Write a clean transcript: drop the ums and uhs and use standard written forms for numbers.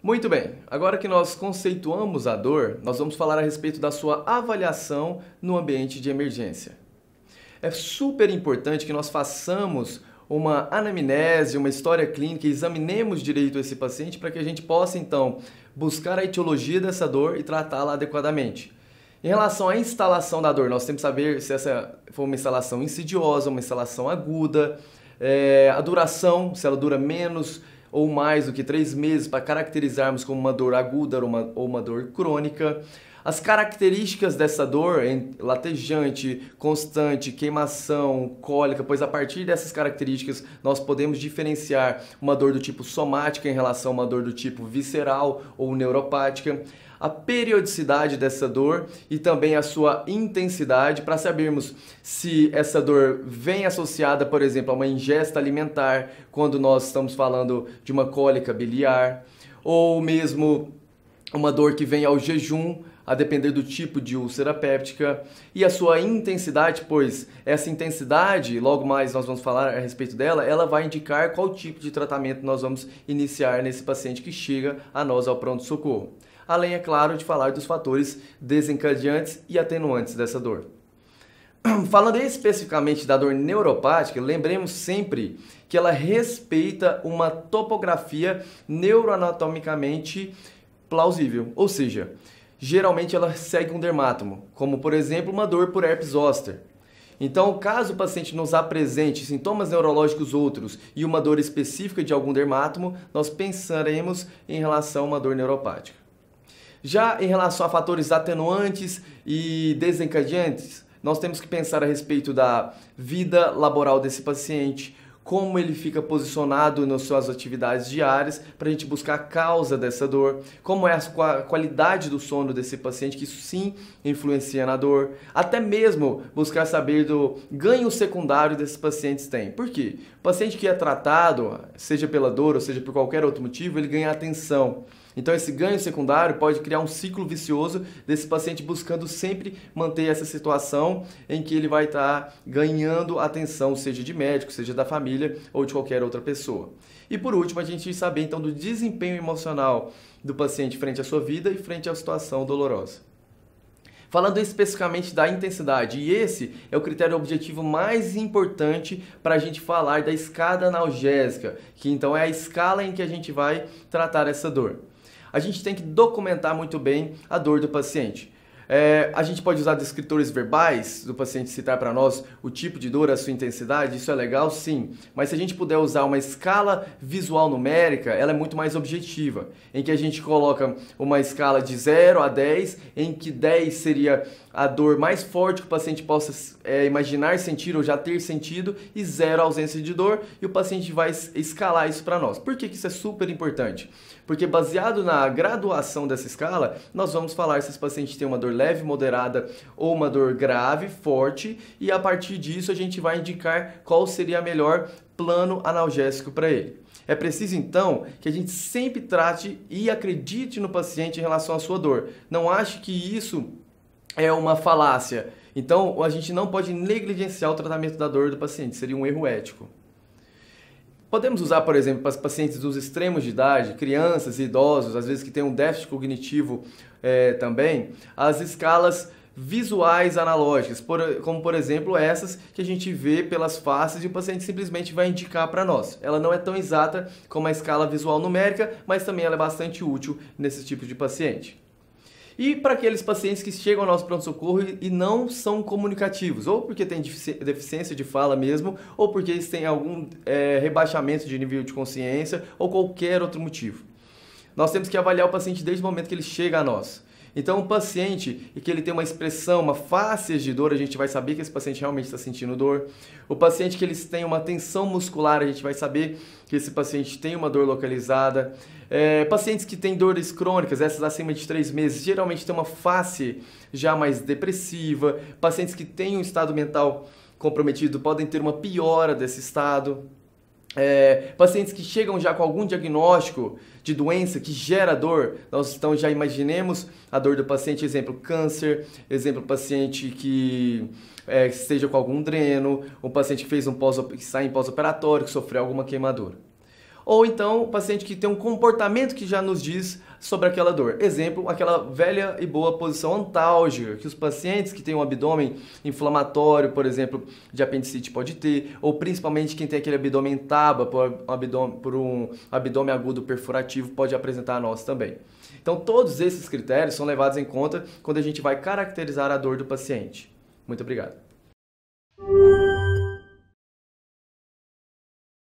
Muito bem, agora que nós conceituamos a dor, nós vamos falar a respeito da sua avaliação no ambiente de emergência. É super importante que nós façamos uma anamnese, uma história clínica, e examinemos direito esse paciente para que a gente possa então buscar a etiologia dessa dor e tratá-la adequadamente. Em relação à instalação da dor, nós temos que saber se essa foi uma instalação insidiosa, uma instalação aguda, a duração, se ela dura menos ou mais do que 3 meses para caracterizarmos como uma dor aguda ou uma dor crônica. As características dessa dor, latejante, constante, queimação, cólica, pois a partir dessas características nós podemos diferenciar uma dor do tipo somática em relação a uma dor do tipo visceral ou neuropática. A periodicidade dessa dor e também a sua intensidade para sabermos se essa dor vem associada, por exemplo, a uma ingesta alimentar, quando nós estamos falando de uma cólica biliar, ou mesmo uma dor que vem ao jejum, a depender do tipo de úlcera péptica, e a sua intensidade, pois essa intensidade, logo mais nós vamos falar a respeito dela, ela vai indicar qual tipo de tratamento nós vamos iniciar nesse paciente que chega a nós ao pronto-socorro. Além, é claro, de falar dos fatores desencadeantes e atenuantes dessa dor. Falando especificamente da dor neuropática, lembremos sempre que ela respeita uma topografia neuroanatomicamente plausível, ou seja, geralmente ela segue um dermatomo, como por exemplo uma dor por herpes zoster. Então, caso o paciente nos apresente sintomas neurológicos outros e uma dor específica de algum dermatomo, nós pensaremos em relação a uma dor neuropática. Já em relação a fatores atenuantes e desencadeantes, nós temos que pensar a respeito da vida laboral desse paciente, como ele fica posicionado nas suas atividades diárias, para a gente buscar a causa dessa dor, como é a qualidade do sono desse paciente, que isso sim influencia na dor, até mesmo buscar saber do ganho secundário desses pacientes têm. Por quê? O paciente que é tratado, seja pela dor ou seja por qualquer outro motivo, ele ganha atenção. Então esse ganho secundário pode criar um ciclo vicioso desse paciente buscando sempre manter essa situação em que ele vai estar ganhando atenção, seja de médico, seja da família ou de qualquer outra pessoa. E por último, a gente saber então do desempenho emocional do paciente frente à sua vida e frente à situação dolorosa. Falando especificamente da intensidade, e esse é o critério objetivo mais importante para a gente falar da escada analgésica, que então é a escala em que a gente vai tratar essa dor. A gente tem que documentar muito bem a dor do paciente. A gente pode usar descritores verbais do paciente citar para nós o tipo de dor, a sua intensidade, isso é legal, sim. Mas se a gente puder usar uma escala visual numérica, ela é muito mais objetiva, em que a gente coloca uma escala de 0 a 10, em que 10 seria a dor mais forte que o paciente possa imaginar sentir ou já ter sentido, e 0 a ausência de dor, e o paciente vai escalar isso para nós. Por que isso é super importante? Porque baseado na graduação dessa escala, nós vamos falar se esse paciente tem uma dor leve, moderada ou uma dor grave, forte, e a partir disso a gente vai indicar qual seria o melhor plano analgésico para ele. É preciso então que a gente sempre trate e acredite no paciente em relação à sua dor. Não ache que isso é uma falácia. Então a gente não pode negligenciar o tratamento da dor do paciente, seria um erro ético. Podemos usar, por exemplo, para pacientes dos extremos de idade, crianças e idosos, às vezes que têm um déficit cognitivo também, as escalas visuais analógicas, como por exemplo essas que a gente vê pelas faces e o paciente simplesmente vai indicar para nós. Ela não é tão exata como a escala visual numérica, mas também ela é bastante útil nesse tipo de paciente. E para aqueles pacientes que chegam ao nosso pronto-socorro e não são comunicativos, ou porque têm deficiência de fala mesmo, ou porque eles têm algum rebaixamento de nível de consciência, ou qualquer outro motivo. Nós temos que avaliar o paciente desde o momento que ele chega a nós. Então, o paciente que ele tem uma expressão, uma face de dor, a gente vai saber que esse paciente realmente está sentindo dor. O paciente que eles têm uma tensão muscular, a gente vai saber que esse paciente tem uma dor localizada. Pacientes que têm dores crônicas, essas acima de 3 meses, geralmente têm uma face já mais depressiva. Pacientes que têm um estado mental comprometido podem ter uma piora desse estado. Pacientes que chegam já com algum diagnóstico de doença que gera dor, nós então já imaginemos a dor do paciente, exemplo, câncer, exemplo, paciente que esteja com algum dreno, um paciente que fez que está em pós-operatório, que sofreu alguma queimadura. Ou então o paciente que tem um comportamento que já nos diz sobre aquela dor. Exemplo, aquela velha e boa posição antálgica que os pacientes que têm um abdômen inflamatório, por exemplo, de apendicite pode ter, ou principalmente quem tem aquele abdômen taba por um abdômen agudo perfurativo pode apresentar a nós também. Então todos esses critérios são levados em conta quando a gente vai caracterizar a dor do paciente. Muito obrigado.